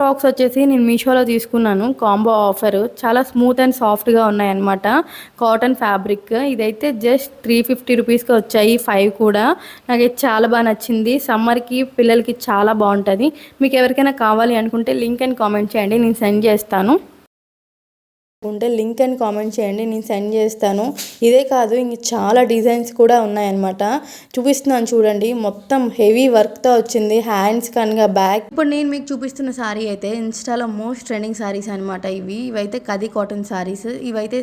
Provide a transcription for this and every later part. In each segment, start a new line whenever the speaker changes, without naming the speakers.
Frocks వచ్చేసి నేను మీషోలో తీసుకున్నాను. కాంబో ఆఫర్ చాలా స్మూత్ అండ్ సాఫ్ట్గా ఉన్నాయన్నమాట. కాటన్ ఫ్యాబ్రిక్ ఇదైతే జస్ట్ 350 రూపీస్కి వచ్చాయి. 5 కూడా నాకైతే చాలా బాగా నచ్చింది. సమ్మర్కి పిల్లలకి చాలా బాగుంటుంది. మీకు ఎవరికైనా కావాలి అనుకుంటే లింక్ అని కామెంట్ చేయండి, నేను సెండ్ చేస్తాను. లింక్ అని కామెంట్ చేయండి, నేను సెండ్ చేస్తాను. ఇదే కాదు ఇంక చాలా డిజైన్స్ కూడా ఉన్నాయన్నమాట. చూపిస్తున్నాను చూడండి. మొత్తం హెవీ వర్క్తో వచ్చింది, హ్యాండ్స్ కనుక బ్యాక్. ఇప్పుడు నేను మీకు చూపిస్తున్న శారీ అయితే ఇన్స్టాలో మోస్ట్ ట్రెండింగ్ శారీస్ అనమాట. ఇవైతే కది కాటన్ శారీస్. ఇవైతే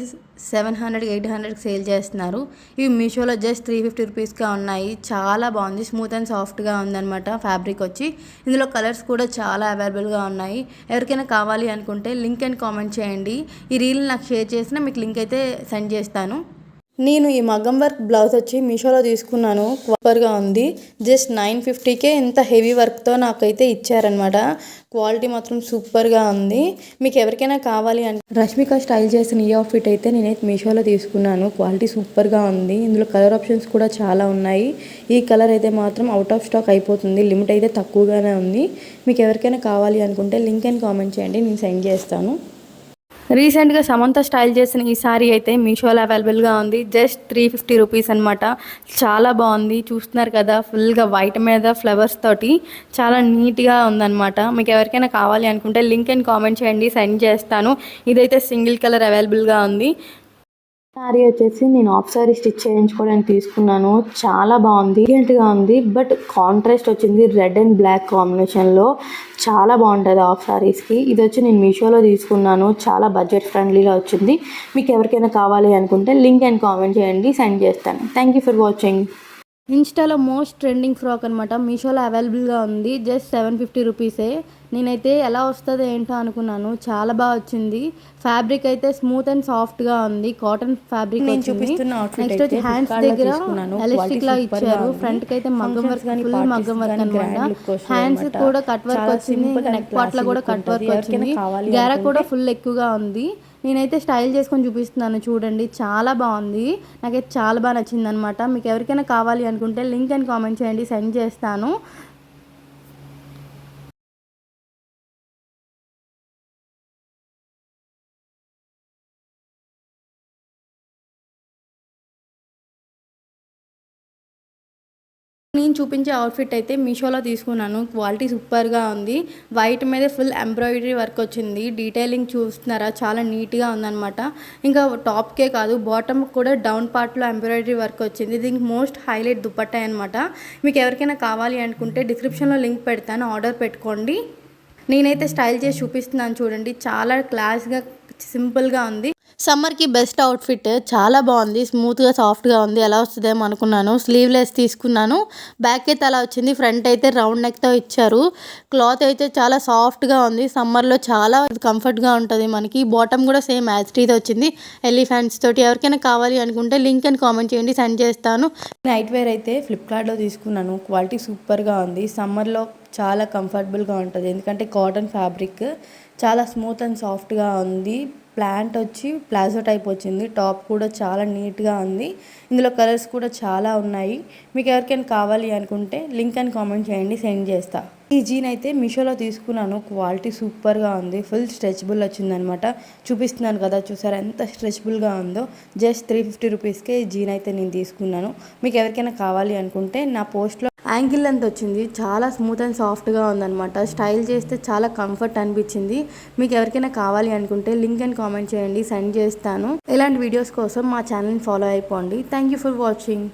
700-800 సేల్ చేస్తున్నారు. ఇవి మీషోలో జస్ట్ 350 రూపీస్గా ఉన్నాయి. చాలా బాగుంది, స్మూత్ అండ్ సాఫ్ట్గా ఉందన్నమాట. ఫ్యాబ్రిక్ వచ్చి ఇందులో కలర్స్ కూడా చాలా అవైలబుల్గా ఉన్నాయి. ఎవరికైనా కావాలి అనుకుంటే లింక్ అని కామెంట్ చేయండి. ఈ రీల్ నాకు షేర్ చేసినా మీకు లింక్ అయితే సెండ్ చేస్తాను. నేను ఈ మగ్గం వర్క్ బ్లౌజ్ వచ్చి మీషోలో తీసుకున్నాను. సూపర్గా ఉంది. జస్ట్ 950కే ఇంత హెవీ వర్క్తో నాకైతే ఇచ్చారనమాట. క్వాలిటీ మాత్రం సూపర్గా ఉంది. మీకు ఎవరికైనా కావాలి అంటే రష్మిక స్టైల్ చేసిన ఈ అవుట్ఫిట్ అయితే నేనైతే మీషోలో తీసుకున్నాను. క్వాలిటీ సూపర్గా ఉంది. ఇందులో కలర్ ఆప్షన్స్ కూడా చాలా ఉన్నాయి. ఈ కలర్ అయితే మాత్రం అవుట్ ఆఫ్ స్టాక్ అయిపోతుంది. లిమిట్ అయితే తక్కువగానే ఉంది. మీకు ఎవరికైనా కావాలి అనుకుంటే లింక్ అని కామెంట్ చేయండి, నేను సెండ్ చేస్తాను. రీసెంట్గా సమంత స్టైల్ చేసిన ఈ సారీ అయితే మీషోలో అవైలబుల్గా ఉంది. జస్ట్ 350 రూపీస్ అనమాట. చాలా బాగుంది. చూస్తున్నారు కదా, ఫుల్గా వైట్ మీద ఫ్లవర్స్ తోటి చాలా నీట్గా ఉందన్నమాట. మీకు ఎవరికైనా కావాలి అనుకుంటే లింక్ అని కామెంట్ చేయండి, సెండ్ చేస్తాను. ఇదైతే సింగిల్ కలర్ అవైలబుల్గా ఉంది. శారీ వచ్చేసి నేను హాఫ్ శారీ స్టిచ్ చేయించుకోవడానికి తీసుకున్నాను. చాలా బాగుంది, డిఫరెంట్గా ఉంది. బట్ కాంట్రాస్ట్ వచ్చింది, రెడ్ అండ్ బ్లాక్ కాంబినేషన్లో. చాలా బాగుంటుంది హాఫ్ శారీస్కి. ఇది వచ్చి నేను మీషోలో తీసుకున్నాను. చాలా బడ్జెట్ ఫ్రెండ్లీలో వచ్చింది. మీకు ఎవరికైనా కావాలి అనుకుంటే లింక్ అండ్ కామెంట్ చేయండి, సెండ్ చేస్తాను. Thank you for watching. ఇన్స్టాలో మోస్ట్ ట్రెండింగ్ ఫ్రాక్ అనమాట. మీషోలో అవైలబుల్గా ఉంది. జస్ట్ 750 రూపీసే. నేనైతే ఎలా వస్తుందో ఏంటో అనుకున్నాను. చాలా బాగా వచ్చింది. ఫ్యాబ్రిక్ అయితే స్మూత్ అండ్ సాఫ్ట్గా ఉంది. కాటన్ ఫ్యాబ్రిక్ వచ్చింది. నెక్స్ట్ వచ్చి హ్యాండ్స్ దగ్గర ఎలాస్టిక్ లా ఇచ్చారు. ఫ్రంట్కి అయితే మగ్గం వర్క్, ఫుల్ మగ్గం వర్క్ అనమాట. హ్యాండ్స్ కూడా కట్ వర్క్ వచ్చింది. నెక్ పార్ట్లో కూడా కట్ వర్క్ వచ్చింది. గెర కూడా ఫుల్ ఎక్కువగా ఉంది. నేనైతే స్టైల్ చేసుకొని చూపిస్తున్నాను చూడండి. చాలా బాగుంది. నాకైతే చాలా బాగా నచ్చింది అనమాట. మీకు ఎవరికైనా కావాలి అనుకుంటే లింక్ అని కామెంట్ చేయండి, సెండ్ చేస్తాను. నేను చూపించే అవుట్ఫిట్ అయితే మీషోలో తీసుకున్నాను. క్వాలిటీ సూపర్గా ఉంది. వైట్ మీద ఫుల్ ఎంబ్రాయిడరీ వర్క్ వచ్చింది. డీటెయిలింగ్ చూస్తున్నారా, చాలా నీట్గా ఉందన్నమాట. ఇంకా టాప్కే కాదు, బాటమ్ కూడా డౌన్ పార్ట్లో ఎంబ్రాయిడరీ వర్క్ వచ్చింది. దీనికి మోస్ట్ హైలైట్ దుపట్టా అనమాట. మీకు ఎవరికైనా కావాలి అనుకుంటే డిస్క్రిప్షన్లో లింక్ పెడతాను, ఆర్డర్ పెట్టుకోండి. నేనైతే స్టైల్ చేసి చూపిస్తున్నాను చూడండి. చాలా క్లాస్గా, సింపుల్గా ఉంది. సమ్మర్కి బెస్ట్ అవుట్ఫిట్. చాలా బాగుంది, స్మూత్గా సాఫ్ట్గా ఉంది. ఎలా వస్తుందేమో అనుకున్నాను. స్లీవ్లెస్ తీసుకున్నాను. బ్యాక్ అయితే అలా వచ్చింది. ఫ్రంట్ అయితే రౌండ్ నెక్తో ఇచ్చారు. క్లాత్ అయితే చాలా సాఫ్ట్గా ఉంది. సమ్మర్లో చాలా కంఫర్ట్గా ఉంటుంది మనకి. బాటమ్ కూడా సేమ్ యాజ్ టీతో వచ్చింది, ఎలిఫెంట్స్ తోటి. ఎవరికైనా కావాలి అనుకుంటే లింక్ అని కామెంట్ చేయండి, సెండ్ చేస్తాను. నైట్ వేర్ అయితే ఫ్లిప్కార్ట్లో తీసుకున్నాను. క్వాలిటీ సూపర్గా ఉంది. సమ్మర్లో చాలా కంఫర్టబుల్గా ఉంటుంది, ఎందుకంటే కాటన్ ఫ్యాబ్రిక్ చాలా స్మూత్ అండ్ సాఫ్ట్గా ఉంది. ప్యాంట్ వచ్చి ప్లాజో టైప్ వచ్చింది. టాప్ కూడా చాలా నీట్గా ఉంది. ఇందులో కలర్స్ కూడా చాలా ఉన్నాయి. మీకు ఎవరికైనా కావాలి అనుకుంటే లింక్ అని కామెంట్ చేయండి, సెండ్ చేస్తా. ఈ జీన్ అయితే మీషోలో తీసుకున్నాను. క్వాలిటీ సూపర్గా ఉంది. ఫుల్ స్ట్రెచబుల్ వచ్చిందనమాట. చూపిస్తున్నాను కదా, చూసారా ఎంత స్ట్రెచబుల్గా ఉందో. జస్ట్ 350 రూపీస్కే ఈ జీన్ అయితే నేను తీసుకున్నాను. మీకు ఎవరికైనా కావాలి అనుకుంటే నా పోస్ట్లో యాంకిల్ లెంత్ వచ్చింది. చాలా స్మూత్ అండ్ సాఫ్ట్గా ఉందన్నమాట. స్టైల్ చేస్తే చాలా కంఫర్ట్ అనిపించింది. మీకు ఎవరికైనా కావాలి అనుకుంటే లింక్ అని కామెంట్ చేయండి, సెండ్ చేస్తాను. ఇలాంటి వీడియోస్ కోసం మా ఛానల్ని ఫాలో అయిపోండి. Thank you for watching.